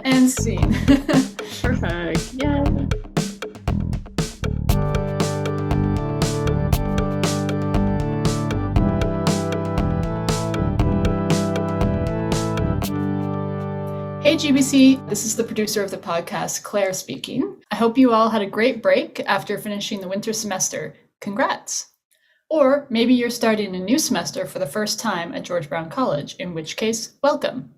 And scene. Perfect. Yeah. Hey GBC, this is the producer of the podcast, Claire speaking. I hope you all had a great break after finishing the winter semester. Congrats! Or maybe you're starting a new semester for the first time at George Brown College, in which case, welcome.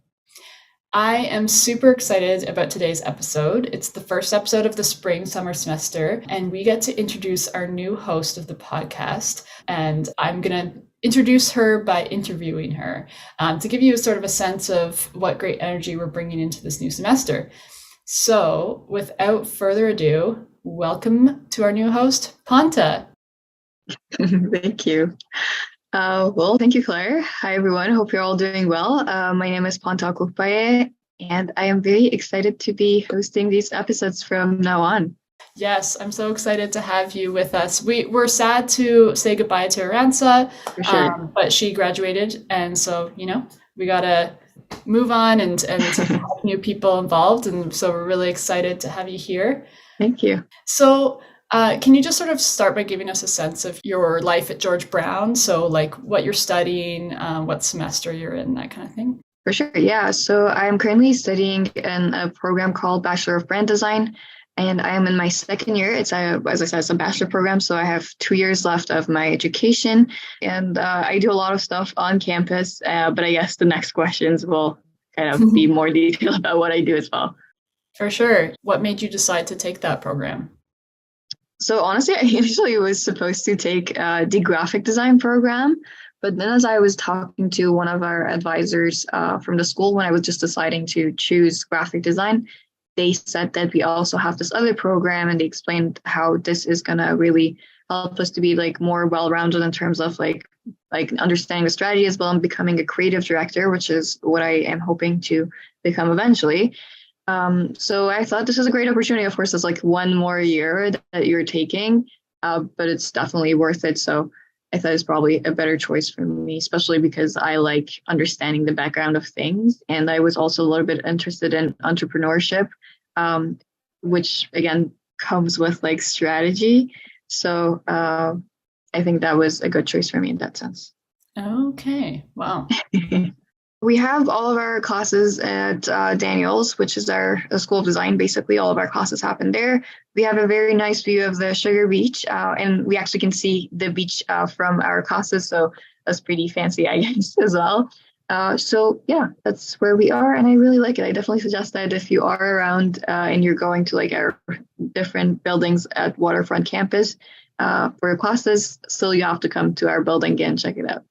I am super excited about today's episode. It's the first episode of the spring summer semester, and we get to introduce our new host of the podcast. And I'm going to introduce her by interviewing her to give you sort of a sense of what great energy we're bringing into this new semester. So without further ado, welcome to our new host, Pantea. Thank you. Well, thank you, Claire. Hi, everyone. Hope you're all doing well. My name is Pantea Kouhpayeh, and I am very excited to be hosting these episodes from now on. Yes, I'm so excited to have you with us. We're sad to say goodbye to Aranza, For sure. but she graduated, and so, we got to move on and have new people involved, and so we're really excited to have you here. Thank you. So, can you just sort of start by giving us a sense of your life at George Brown? So like what you're studying, what semester you're in, that kind of thing? For sure. Yeah. So I'm currently studying in a program called Bachelor of Brand Design, and I am in my second year. As I said, it's a bachelor program. So I have 2 years left of my education, and I do a lot of stuff on campus. But I guess the next questions will kind of be more detailed about what I do as well. For sure. What made you decide to take that program? So honestly, I initially was supposed to take the graphic design program, but then as I was talking to one of our advisors from the school when I was just deciding to choose graphic design, they said that we also have this other program, and they explained how this is going to really help us to be like more well-rounded in terms of like understanding the strategy as well and becoming a creative director, which is what I am hoping to become eventually. So I thought this is a great opportunity. Of course, it's like one more year that you're taking, but it's definitely worth it. So I thought it's probably a better choice for me, especially because I like understanding the background of things. And I was also a little bit interested in entrepreneurship, which again comes with like strategy. So I think that was a good choice for me in that sense. Okay. Wow. We have all of our classes at Daniels, which is our school of design. Basically, all of our classes happen there. We have a very nice view of the Sugar Beach, and we actually can see the beach from our classes. So that's pretty fancy, I guess, as well. So yeah, that's where we are, and I really like it. I definitely suggest that if you are around and you're going to like our different buildings at Waterfront campus for your classes, still you have to come to our building and check it out.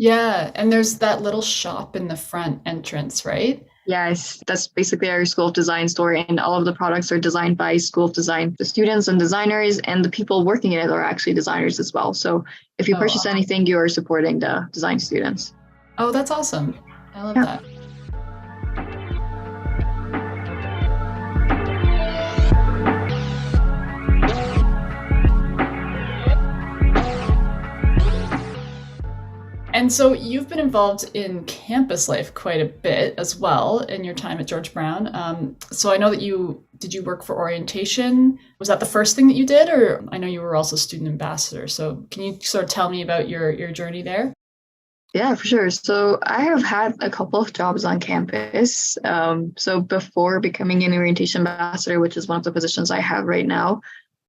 Yeah, and there's that little shop in the front entrance, right? Yes, that's basically our School of Design store, and all of the products are designed by School of Design. The students and designers and the people working in it are actually designers as well. So if you purchase anything, you are supporting the design students. Oh, that's awesome. I love that. And so you've been involved in campus life quite a bit as well in your time at George Brown. So I know that did you work for orientation? Was that the first thing that you did? Or I know you were also student ambassador. So can you sort of tell me about your journey there? Yeah, for sure. So I have had a couple of jobs on campus. So before becoming an orientation ambassador, which is one of the positions I have right now,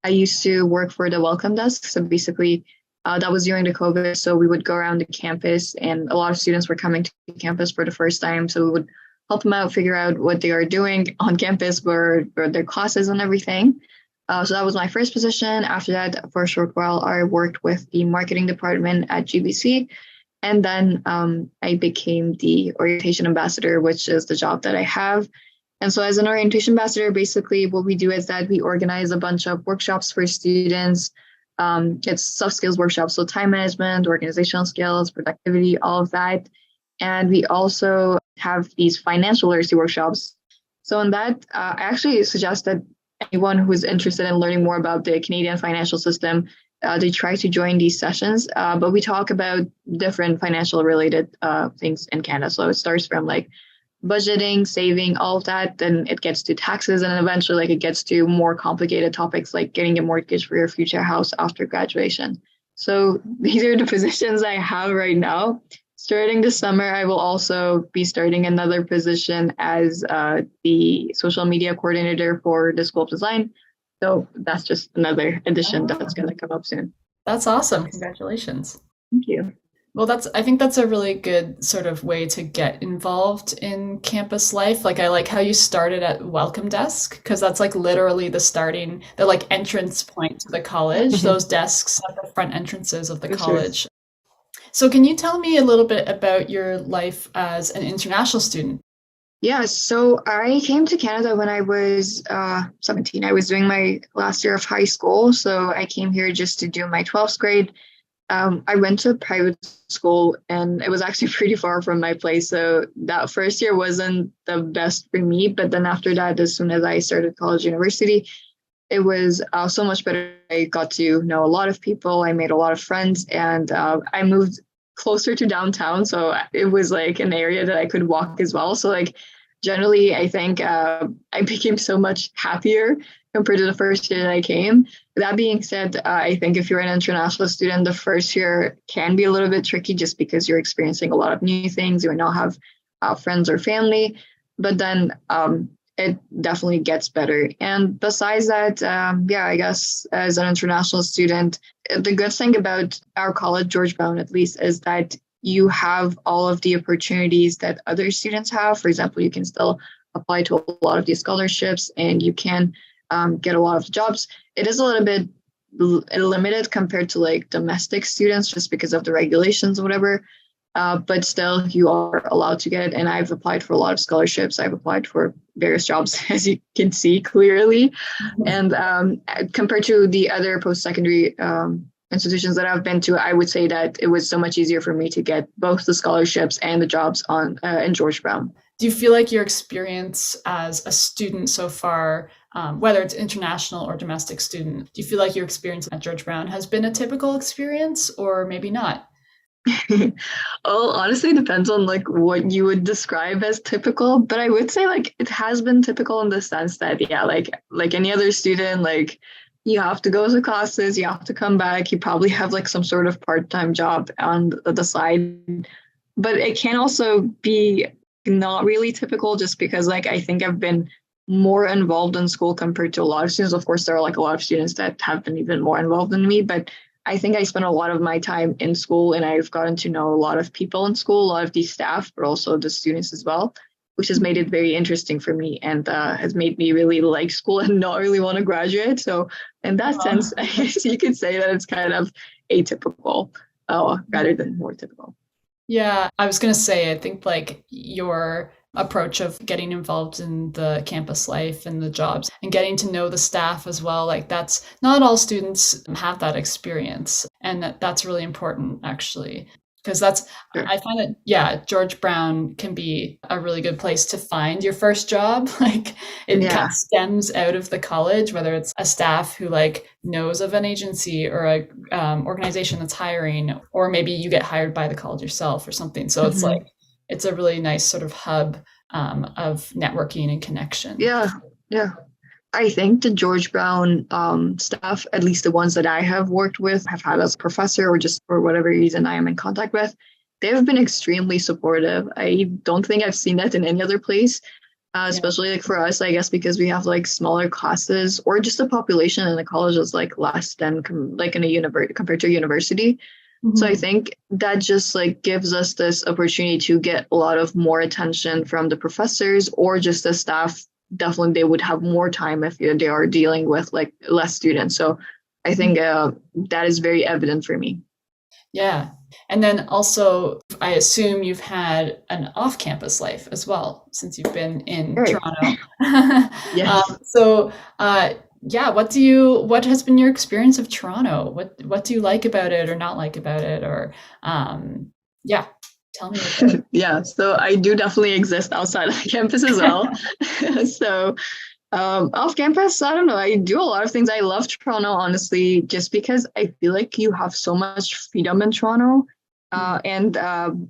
I used to work for the welcome desk. So basically, that was during the COVID. So we would go around the campus, and a lot of students were coming to campus for the first time. So we would help them out, figure out what they are doing on campus, for their classes and everything. So that was my first position. After that, for a short while, I worked with the marketing department at GBC. And then I became the orientation ambassador, which is the job that I have. And so as an orientation ambassador, basically what we do is that we organize a bunch of workshops for students. It's soft skills workshops, so time management, organizational skills, productivity, all of that. And we also have these financial literacy workshops. So in that, I actually suggest that anyone who is interested in learning more about the Canadian financial system, they try to join these sessions. But we talk about different financial related things in Canada. So it starts from like budgeting, saving, all of that. Then it gets to taxes, and then eventually like it gets to more complicated topics like getting a mortgage for your future house after graduation. So these are the positions I have right now. Starting this summer, I will also be starting another position as the social media coordinator for the School of Design. So that's just another addition that's going to come up soon. That's awesome. Congratulations. Thank you. Well, I think that's a really good sort of way to get involved in campus life. Like, I like how you started at welcome desk, because that's like literally the like entrance point to the college, those desks at the front entrances of the college. Sure. So can you tell me a little bit about your life as an international student? Yeah, so I came to Canada when I was 17. I was doing my last year of high school. So I came here just to do my 12th grade. I went to a private school, and it was actually pretty far from my place. So that first year wasn't the best for me. But then after that, as soon as I started college university, it was so much better. I got to know a lot of people. I made a lot of friends, and I moved closer to downtown. So it was like an area that I could walk as well. So like generally, I think I became so much happier compared to the first year that I came. That being said, I think if you're an international student, the first year can be a little bit tricky just because you're experiencing a lot of new things. You will not have friends or family, but then it definitely gets better. And besides that, I guess as an international student, the good thing about our college, George Brown at least, is that you have all of the opportunities that other students have. For example, you can still apply to a lot of these scholarships, and you can get a lot of jobs. It is a little bit limited compared to like domestic students just because of the regulations or whatever. But still, you are allowed to get it. And I've applied for a lot of scholarships. I've applied for various jobs, as you can see clearly. And compared to the other post-secondary institutions that I've been to, I would say that it was so much easier for me to get both the scholarships and the jobs in George Brown. Do you feel like your experience as a student so far, whether it's international or domestic student, do you feel like your experience at George Brown has been a typical experience, or maybe not? Oh, honestly, it depends on like what you would describe as typical, but I would say like it has been typical in the sense that like any other student, like you have to go to classes, you have to come back, you probably have like some sort of part-time job on the side, but it can also be not really typical just because like I think I've been more involved in school compared to a lot of students. Of course, there are like a lot of students that have been even more involved than me, but I think I spent a lot of my time in school, and I've gotten to know a lot of people in school, a lot of the staff, but also the students as well, which has made it very interesting for me and has made me really like school and not really want to graduate. So in that sense, I guess you could say that it's kind of atypical rather than more typical. Yeah, I was going to say, I think like your approach of getting involved in the campus life and the jobs and getting to know the staff as well, like that's not all students have that experience, and that's really important actually, because sure. I find that George Brown can be a really good place to find your first job. Like it kind of stems out of the college, whether it's a staff who like knows of an agency or a organization that's hiring, or maybe you get hired by the college yourself or something. So it's like it's a really nice sort of hub of networking and connection. Yeah. I think the George Brown staff, at least the ones that I have worked with, have had as a professor or just for whatever reason I am in contact with, they have been extremely supportive. I don't think I've seen that in any other place, especially like for us, I guess, because we have like smaller classes or just the population in the college is like less than like in a university compared to a university. So I think that just like gives us this opportunity to get a lot of more attention from the professors or just the staff. Definitely they would have more time if they are dealing with like less students. So I think that is very evident for me. Yeah. And then also, I assume you've had an off-campus life as well, since you've been in Toronto. Yes. What has been your experience of Toronto? What do you like about it or not like about it? Or, tell me about it. Yeah, so I do definitely exist outside of campus as well. So off campus, I don't know. I do a lot of things. I love Toronto, honestly, just because I feel like you have so much freedom in Toronto. And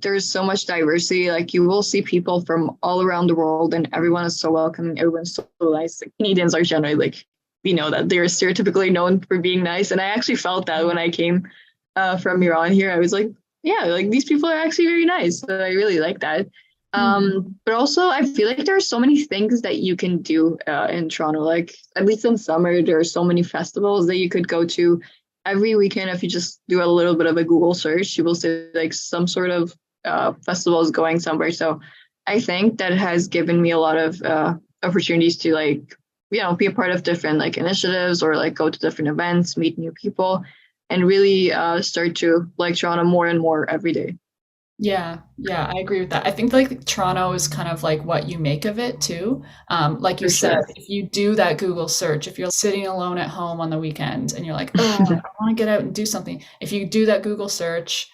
there's so much diversity. Like you will see people from all around the world, and everyone is so welcoming. Everyone's so nice. Like, Canadians are generally like, we know that they're stereotypically known for being nice, and I actually felt that when I came from Iran here. I was like, yeah, like these people are actually very nice. So I really like that. But also, I feel like there are so many things that you can do in Toronto. Like at least in summer, there are so many festivals that you could go to every weekend. If you just do a little bit of a Google search, you will see like some sort of festival is going somewhere. So I think that has given me a lot of opportunities to like, be a part of different like initiatives or like go to different events, meet new people, and really start to like Toronto more and more every day. Yeah, I agree with that. I think like Toronto is kind of like what you make of it too. Like you For said, sure. if you do that Google search, if you're sitting alone at home on the weekend and you're like, oh, I want to get out and do something. If you do that Google search,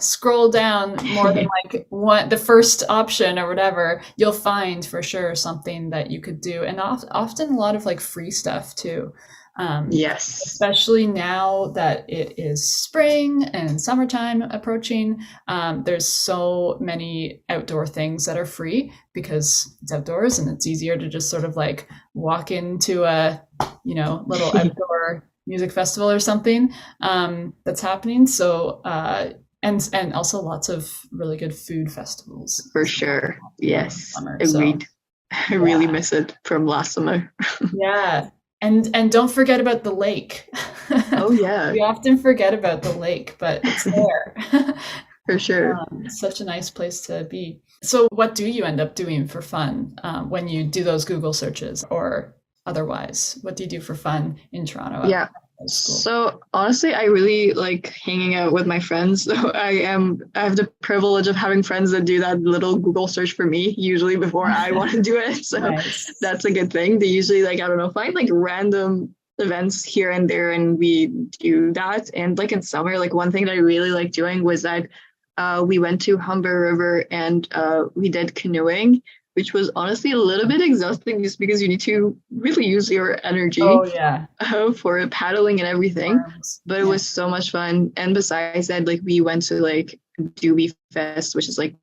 scroll down more than like the first option or whatever, you'll find for sure something that you could do, and often a lot of like free stuff too. Yes, Especially now that it is spring and summertime approaching, there's so many outdoor things that are free because it's outdoors and it's easier to just sort of like walk into a, little outdoor music festival or something that's happening. So, and also lots of really good food festivals for sure. Yes, summer. So, agreed. I really yeah. miss it from last summer. Yeah. And don't forget about the lake. Oh yeah, We often forget about the lake, but it's there. for sure. Such a nice place to be. So what do you end up doing for fun when you do those Google searches or otherwise? What do you do for fun in Toronto at Yeah. school? So honestly, I really like hanging out with my friends. So I have the privilege of having friends that do that little Google search for me, usually before I want to do it. So Nice. that's a good thing. They usually like, I don't know, find like random events here and there and we do that. And like in summer, like one thing that I really like doing was that we went to Humber River and we did canoeing, which was honestly a little bit exhausting just because you need to really use your energy Oh yeah. for paddling and everything. Arms. But it Yeah. was so much fun. And besides that, like we went to like Doobie Fest, which is like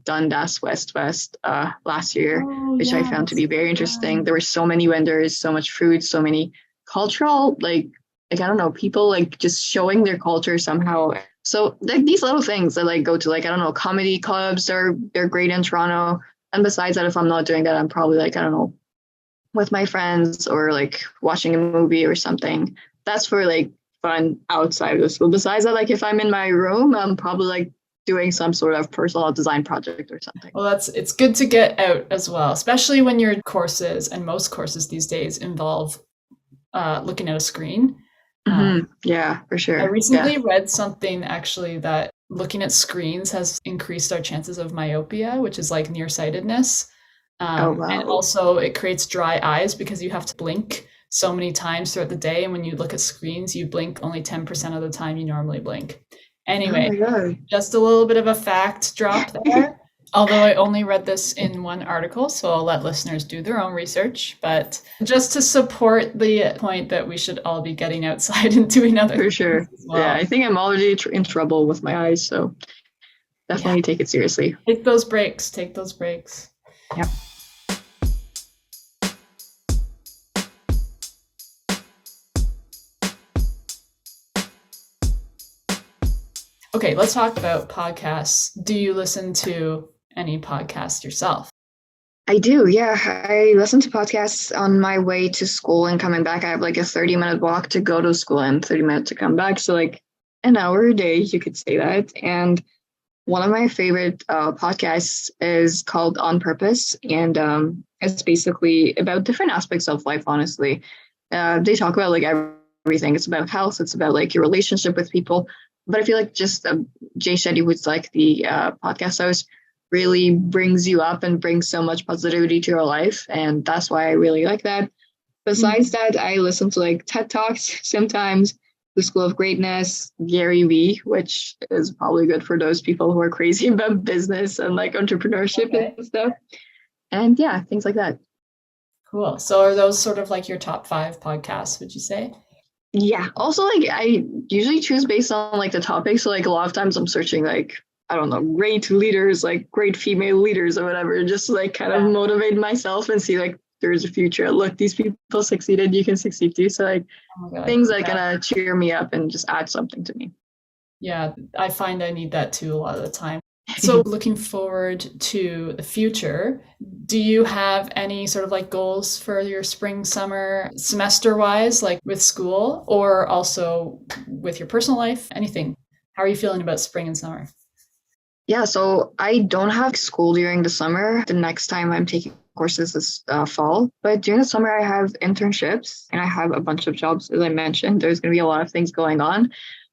Dundas West Fest last year, Oh which I found to yes. be very interesting. There were so many vendors, so much food, so many cultural like I don't know, people like just showing their culture somehow. So like these little things that like go to like I don't know, comedy clubs are they're great in Toronto. And besides that, if I'm not doing that, I'm probably like I don't know, with my friends or like watching a movie or something. That's for like fun outside of the school. Besides that, like if I'm in my room, I'm probably like doing some sort of personal design project or something. Well, it's good to get out as well, especially when your courses and most courses these days involve looking at a screen. Yeah, for I sure. Yeah. recently read something actually that looking at screens has increased our chances of myopia, which is like nearsightedness. Oh And wow. also, it creates dry eyes because you have to blink so many times throughout the day. And when you look at screens, you blink only 10% of the time you normally blink. Oh Anyway, my god. just a little bit of a fact drop there. Although I only read this in one article, so I'll let listeners do their own research. But just to support the point that we should all be getting outside and doing other For things sure. as Yeah, well. I think I'm already in trouble with my eyes, so Yeah, definitely take it seriously. take those breaks. Take those breaks. Yep. Okay, let's talk about podcasts. Do you listen to any podcasts yourself? I do, yeah. I listen to podcasts on my way to school and coming back. I have like a 30-minute walk to go to school and 30 minutes to come back. So like an hour a day, you could say that. And one of my favorite podcasts is called On Purpose. And it's basically about different aspects of life, honestly. They talk about like everything. It's about health. It's about like your relationship with people. But I feel like just Jay Shetty, who's like the podcast host, really brings you up and brings so much positivity to your life. And that's why I really like that. Besides that, I listen to like TED Talks sometimes, The School of Greatness, Gary Vee, which is probably good for those people who are crazy about business and like entrepreneurship Okay, and stuff. And yeah, things like that. cool. So are those sort of like your top five podcasts, would you say? Yeah. Also, like I usually choose based on like the topic. So like a lot of times I'm searching like, I don't know, great leaders, like great female leaders or whatever, just to like kind of Yeah. motivate myself and see like there's a future. Look, these people succeeded, you can succeed too. So like Oh my God. things that Yeah. gonna cheer me up and just add something to me. Yeah. I find I need that too a lot of the time. So looking forward to the future, do you have any sort of like goals for your spring, summer, semester wise, like with school or also with your personal life? Anything? How are you feeling about spring and summer? Yeah, so I don't have school during the summer. The next time I'm taking courses is fall. But during the summer, I have internships and I have a bunch of jobs. As I mentioned, there's going to be a lot of things going on.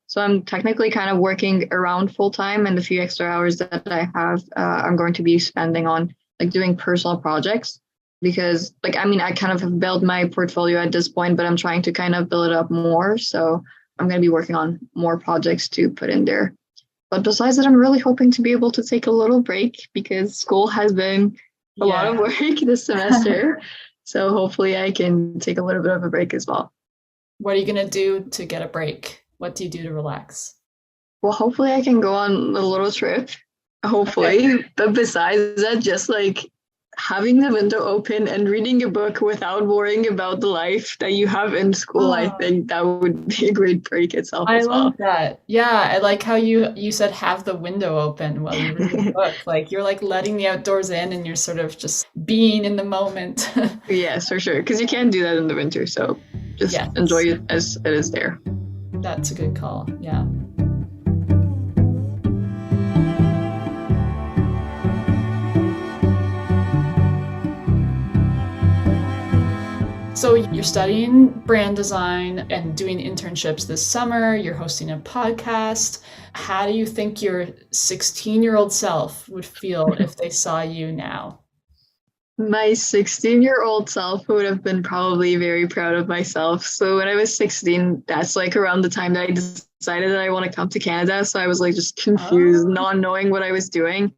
So I'm technically kind of working around full time, and the few extra hours that I have, I'm going to be spending on like doing personal projects because, like, I mean, I kind of have built my portfolio at this point, but I'm trying to kind of build it up more. So I'm going to be working on more projects to put in there. But besides that, I'm really hoping to be able to take a little break because school has been a lot of Yeah. work this semester. So hopefully I can take a little bit of a break as well. What are you going to do to get a break? What do you do to relax? Well, hopefully I can go on a little trip. Okay. Hopefully. But besides that, just like having the window open and reading a book without worrying about the life that you have in school, I Oh, think that would be a great break itself I as love well. that. Yeah, I like how you said have the window open while you read a book. Like you're like letting the outdoors in and you're sort of just being in the moment. Yes, for sure. Because you can't do that in the winter. So just enjoy Yes, it as it is there. that's a good call. Yeah. So you're studying brand design and doing internships this summer. You're hosting a podcast. How do you think your 16-year-old self would feel if they saw you now? My 16-year-old self would have been probably very proud of myself. So when I was 16, that's like around the time that I decided that I want to come to Canada. So I was like just confused, Oh, not knowing what I was doing.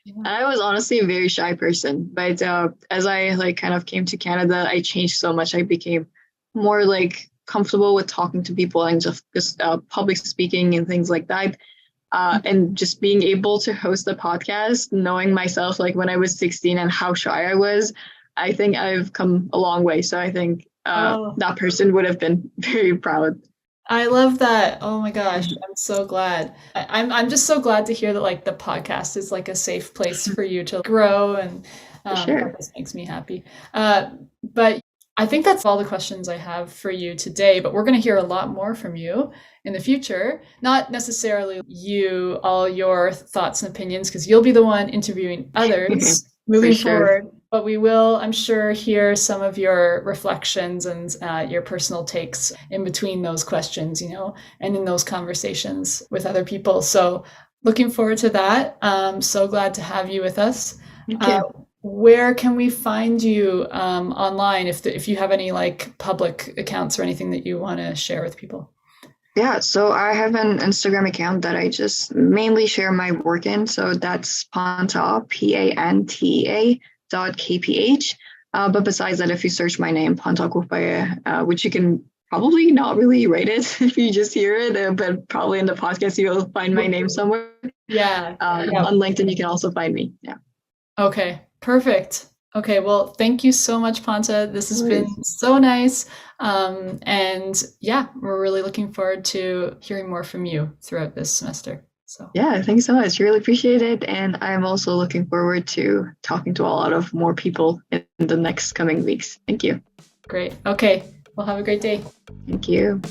yeah. And I was honestly a very shy person. But as I like kind of came to Canada, I changed so much. I became more like comfortable with talking to people and just public speaking and things like that. And just being able to host a podcast, knowing myself like when I was 16 and how shy I was, I think I've come a long way. So I think Oh, that person would have been very proud. I love that. Oh my gosh, I'm so glad. I'm just so glad to hear that like the podcast is like a safe place for you to grow and For that sure. just makes me happy. But I think that's all the questions I have for you today, but we're going to hear a lot more from you in the future. Not necessarily you, all your thoughts and opinions, because you'll be the one interviewing others For moving sure. forward. But we will, I'm sure, hear some of your reflections and your personal takes in between those questions, and in those conversations with other people. So looking forward to that. So glad to have you with us. Thank Uh, you. where can we find you online if you have any like public accounts or anything that you want to share with people? Yeah, so I have an Instagram account that I just mainly share my work in. So that's Panta, Panta .kph. But besides that, if you search my name, Pantea Kouhpayeh, which you can probably not really write it if you just hear it, but probably in the podcast you'll find my name somewhere. Yeah. Yeah. On LinkedIn, you can also find me. Yeah. Okay. Perfect. Okay. Well, thank you so much, Panta. This has No been worries. so nice. And yeah, we're really looking forward to hearing more from you throughout this semester. So Yeah, thanks so much. Really appreciate it. And I'm also looking forward to talking to a lot of more people in the next coming weeks. Thank you. great. Okay. Well, have a great day. Thank you.